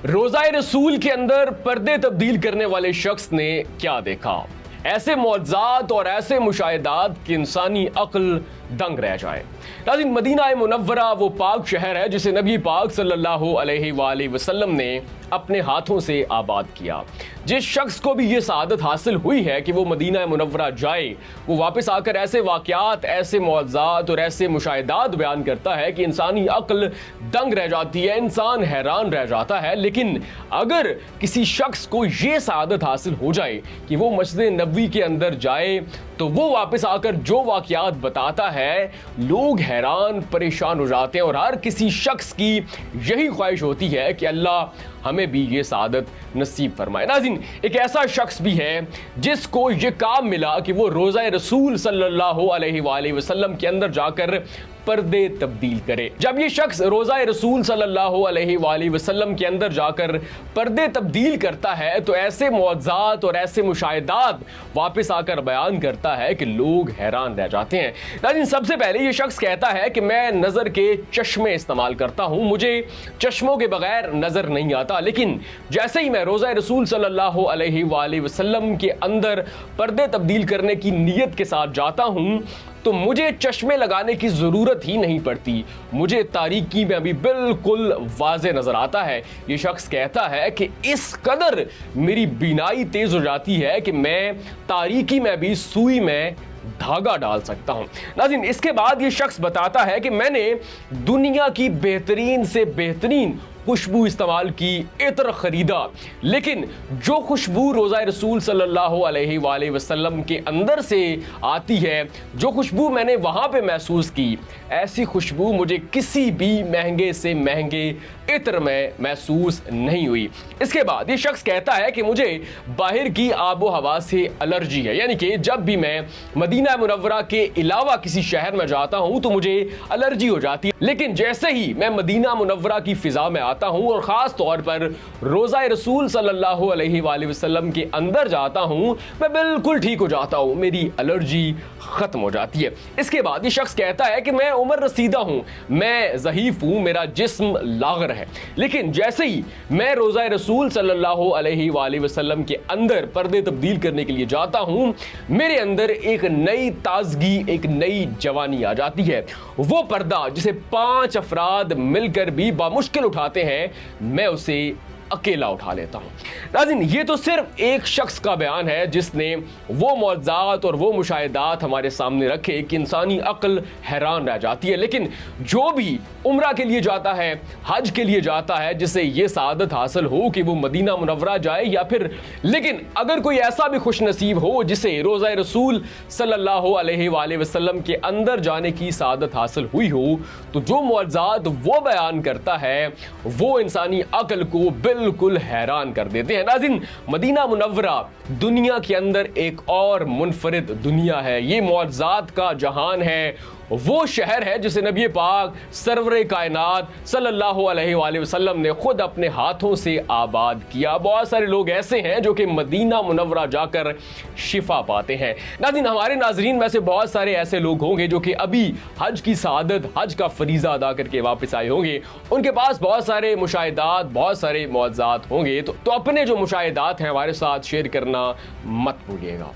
روزہ رسول کے اندر پردے تبدیل کرنے والے شخص نے کیا دیکھا؟ ایسے معجزات اور ایسے مشاہدات کہ انسانی عقل دنگ رہ جائے۔ ناظرین، مدینہ منورہ وہ پاک شہر ہے جسے نبی پاک صلی اللہ علیہ وآلہ وسلم نے اپنے ہاتھوں سے آباد کیا۔ جس شخص کو بھی یہ سعادت حاصل ہوئی ہے کہ وہ مدینہ منورہ جائے، وہ واپس آ کر ایسے واقعات، ایسے معجزات اور ایسے مشاہدات بیان کرتا ہے کہ انسانی عقل دنگ رہ جاتی ہے، انسان حیران رہ جاتا ہے۔ لیکن اگر کسی شخص کو یہ سعادت حاصل ہو جائے کہ وہ مسجد نبوی کے اندر جائے تو وہ واپس آ کر جو واقعات بتاتا ہے، لوگ حیران پریشان ہو جاتے ہیں، اور ہر کسی شخص کی یہی خواہش ہوتی ہے کہ اللہ ہمیں بھی یہ سعادت نصیب فرمائے۔ ناظرین، ایک ایسا شخص بھی ہے جس کو یہ کام ملا کہ وہ روزہ رسول صلی اللہ علیہ وآلہ وسلم کے اندر جا کر پردے تبدیل کرے۔ جب یہ شخص روزہ رسول صلی اللہ علیہ وآلہ وسلم کے اندر جا کر پردے تبدیل کرتا ہے تو ایسے معجزات اور ایسے مشاہدات واپس آ کر بیان کرتا ہے کہ لوگ حیران رہ جاتے ہیں۔ لیکن سب سے پہلے یہ شخص کہتا ہے کہ میں نظر کے چشمے استعمال کرتا ہوں، مجھے چشموں کے بغیر نظر نہیں آتا، لیکن جیسے ہی میں روزہ رسول صلی اللہ علیہ وآلہ وسلم کے اندر پردے تبدیل کرنے کی نیت کے ساتھ جاتا ہوں تو مجھے چشمے لگانے کی ضرورت ہی نہیں پڑتی، مجھے تاریکی میں بھی بالکل واضح نظر آتا ہے۔ یہ شخص کہتا ہے کہ اس قدر میری بینائی تیز ہو جاتی ہے کہ میں تاریکی میں بھی سوئی میں دھاگا ڈال سکتا ہوں۔ ناظرین، اس کے بعد یہ شخص بتاتا ہے کہ میں نے دنیا کی بہترین سے بہترین خوشبو استعمال کی، عطر خریدا، لیکن جو خوشبو روزہ رسول صلی اللہ علیہ وآلہ وسلم کے اندر سے آتی ہے، جو خوشبو میں نے وہاں پہ محسوس کی، ایسی خوشبو مجھے کسی بھی مہنگے سے مہنگے عطر میں محسوس نہیں ہوئی۔ اس کے بعد یہ شخص کہتا ہے کہ مجھے باہر کی آب و ہوا سے الرجی ہے، یعنی کہ جب بھی میں مدینہ منورہ کے علاوہ کسی شہر میں جاتا ہوں تو مجھے الرجی ہو جاتی ہے، لیکن جیسے ہی میں مدینہ منورہ کی فضا میں آتا ہوں اور خاص طور پر روزہ رسول صلی اللہ علیہ وآلہ وسلم کے اندر جاتا ہوں، میں بالکل ٹھیک ہو جاتا ہوں، میری الرجی ختم ہو جاتی ہے۔ اس کے بعد یہ شخص کہتا ہے کہ میں عمر رسیدہ ہوں، میں ضعیف ہوں، میرا جسم لاغر ہے، لیکن جیسے ہی میں روزہ رسول صلی اللہ علیہ وآلہ وسلم کے اندر پردے تبدیل کرنے کے لیے جاتا ہوں، میرے اندر ایک نئی تازگی، ایک نئی جوانی آ جاتی ہے۔ وہ پردہ جسے 5 افراد مل کر بھی بامشکل اٹھاتے ہیں، میں اسے اکیلا اٹھا لیتا ہوں۔ ناظرین، یہ تو صرف ایک شخص کا بیان ہے جس نے وہ معجزات اور وہ مشاہدات ہمارے سامنے رکھے کہ انسانی عقل حیران رہ جاتی ہے، لیکن جو بھی عمرہ کے لیے جاتا ہے، حج کے لیے جاتا ہے، جسے یہ سعادت حاصل ہو کہ وہ مدینہ منورہ جائے، یا پھر لیکن اگر کوئی ایسا بھی خوش نصیب ہو جسے روزہ رسول صلی اللہ علیہ وآلہ وسلم کے اندر جانے کی سعادت حاصل ہوئی ہو، تو جو معجزات وہ بیان کرتا ہے وہ انسانی عقل کو بالکل حیران کر دیتے ہیں۔ ناظرین، مدینہ منورہ دنیا کے اندر ایک اور منفرد دنیا ہے، یہ معجزات کا جہان ہے، وہ شہر ہے جسے نبی پاک سرور کائنات صلی اللہ علیہ وآلہ وسلم نے خود اپنے ہاتھوں سے آباد کیا۔ بہت سارے لوگ ایسے ہیں جو کہ مدینہ منورہ جا کر شفا پاتے ہیں۔ ناظرین، ہمارے ناظرین میں سے بہت سارے ایسے لوگ ہوں گے جو کہ ابھی حج کی سعادت، حج کا فریضہ ادا کر کے واپس آئے ہوں گے، ان کے پاس بہت سارے مشاہدات، بہت سارے معجزات ہوں گے، تو اپنے جو مشاہدات ہیں ہمارے ساتھ شیئر کرنا مت بھولیے گا۔